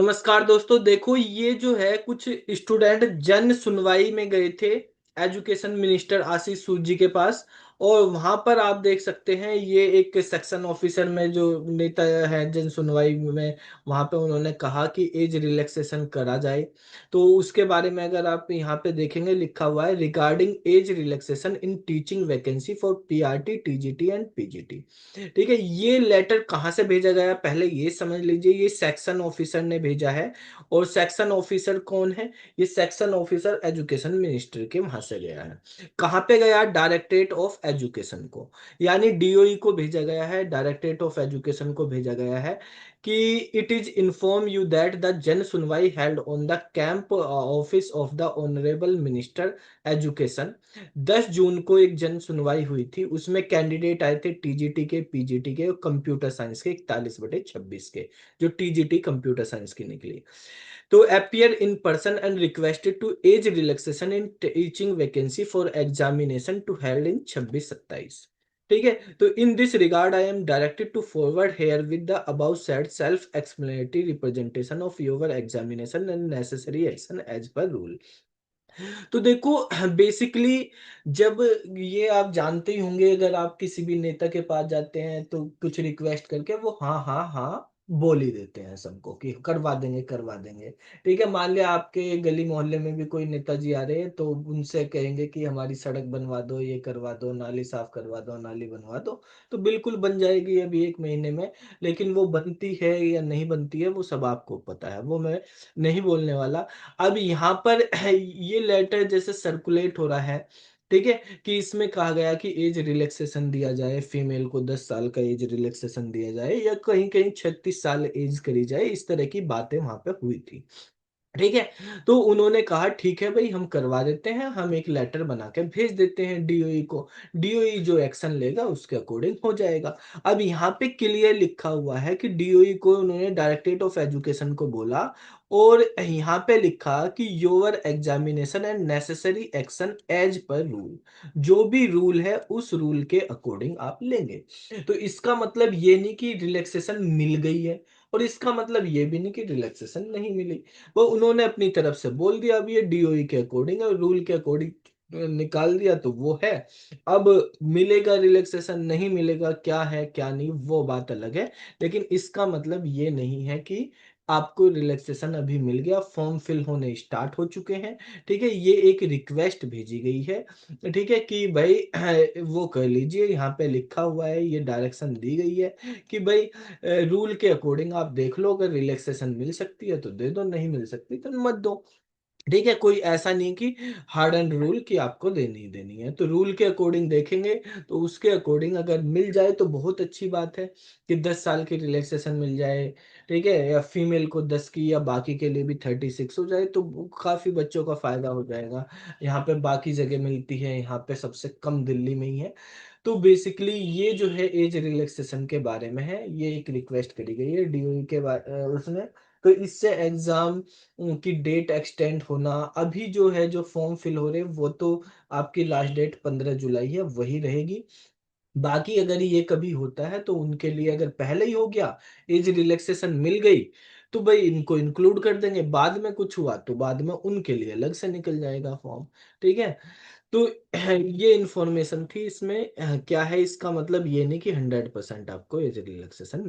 नमस्कार दोस्तों, देखो ये जो है कुछ स्टूडेंट जन सुनवाई में गए थे एजुकेशन मिनिस्टर आशीष सूद जी के पास। और वहां पर आप देख सकते हैं ये एक सेक्शन ऑफिसर में जो नेता है जन सुनवाई में, वहां पे उन्होंने कहा कि एज रिलैक्सेशन करा जाए। तो उसके बारे में अगर आप यहाँ पे देखेंगे लिखा हुआ है regarding age relaxation in teaching vacancy for PRT TGT and PGT. ठीक है, ये लेटर कहाँ से भेजा गया पहले ये समझ लीजिए। ये सेक्शन ऑफिसर ने भेजा है। और सेक्शन ऑफिसर कौन है? ये सेक्शन ऑफिसर एजुकेशन मिनिस्टर के वहां से गया है। कहाँ पे गया? डायरेक्टरेट ऑफ एजुकेशन को, यानी डीओई को भेजा गया है, डायरेक्टरेट ऑफ एजुकेशन को भेजा गया है कि it is inform you that the जन सुनवाई held on the camp office of the honourable minister education. 10 जून को एक जन सुनवाई हुई थी, उसमें कैंडिडेट आए थे टीजीटी के, पीजीटी के और कंप्यूटर साइंस के 41/26 के, जो टीजीटी कंप्यूटर साइंस की निकली। तो appear in person and requested to age relaxation in teaching vacancy for examination to held in 26-27। ठीक है, तो in this regard I am directed to forward herewith the above said self explanatory representation of your examination and necessary action as per rule. तो देखो basically जब ये आप जानते ही होंगे, अगर आप किसी भी नेता के पास जाते हैं तो कुछ रिक्वेस्ट करके वो हाँ हाँ हाँ बोल ही देते हैं सबको कि करवा देंगे करवा देंगे। ठीक है, मान लिया आपके गली मोहल्ले में भी कोई नेताजी आ रहे हैं तो उनसे कहेंगे कि हमारी सड़क बनवा दो, ये करवा दो, नाली साफ करवा दो, नाली बनवा दो। तो बिल्कुल बन जाएगी अभी 1 महीने में। लेकिन वो बनती है या नहीं बनती है वो सब आपको पता है, वो मैं नहीं बोलने वाला। अब यहाँ पर ये लेटर जैसे सर्कुलेट हो रहा है, ठीक है, कि इसमें कहा गया कि एज रिलैक्सेशन दिया जाए, फीमेल को 10 साल का एज रिलैक्सेशन दिया जाए या कहीं कहीं 36 साल एज करी जाए, इस तरह की बातें वहां पे हुई थी। ठीक है, तो उन्होंने कहा ठीक है भाई हम करवा देते हैं, हम एक लेटर बना के भेज देते हैं डीओई को। डीओई जो एक्शन लेगा उसके अकॉर्डिंग हो जाएगा। अब यहाँ पे क्लियर लिखा हुआ है कि डीओई को उन्होंने डायरेक्टरेट ऑफ एजुकेशन को बोला और यहाँ पे लिखा कि your examination and necessary action as per rule. जो भी रूल है उस रूल के अकॉर्डिंग आप लेंगे। तो इसका मतलब ये नहीं कि रिलैक्सेशन मिल गई है और इसका मतलब ये भी नहीं कि रिलैक्सेशन नहीं मिली। वो उन्होंने अपनी तरफ से बोल दिया, अब ये डीओई के अकॉर्डिंग और रूल के अकॉर्डिंग निकाल दिया तो वो है। अब मिलेगा रिलैक्सेशन नहीं मिलेगा, क्या है क्या नहीं वो बात अलग है। लेकिन इसका मतलब ये नहीं है कि आपको रिलैक्सेशन अभी मिल गया, फॉर्म फिल होने स्टार्ट हो चुके हैं। ठीक है, ये एक रिक्वेस्ट भेजी गई है। ठीक है कि भाई वो कर लीजिए, यहाँ पे लिखा हुआ है, ये डायरेक्शन दी गई है कि भाई रूल के अकॉर्डिंग आप देख लो, अगर रिलैक्सेशन मिल सकती है तो दे दो, नहीं मिल सकती तो मत दो। ठीक है, कोई ऐसा नहीं कि हार्ड एंड रूल कि आपको देनी ही देनी है। तो रूल के अकॉर्डिंग देखेंगे तो उसके अकॉर्डिंग अगर मिल जाए तो बहुत अच्छी बात है कि 10 साल की रिलैक्सेशन मिल जाए। ठीक है, या फीमेल को 10 की या बाकी के लिए भी 36 हो जाए तो काफी बच्चों का फायदा हो जाएगा। यहाँ पे बाकी जगह मिलती है, यहाँ पे सबसे कम दिल्ली में ही है। तो बेसिकली ये जो है एज रिलैक्सेशन के बारे में है, ये एक रिक्वेस्ट करी गई है डीओई के उसमें। तो इससे एग्जाम की डेट एक्सटेंड होना, अभी जो है जो फॉर्म फिल हो रहे हैं वो तो आपकी लास्ट डेट 15 जुलाई है वही रहेगी। बाकी अगर ये कभी होता है तो उनके लिए अगर पहले ही हो गया, एज रिलैक्सेशन मिल गई, तो भाई इनको इंक्लूड कर देंगे। बाद में कुछ हुआ तो बाद में उनके लिए अलग से निकल जाएगा फॉर्म। ठीक है, तो ये इंफॉर्मेशन थी इसमें। क्या है इसका मतलब ये नहीं कि 100% आपको एज रिलैक्सेशन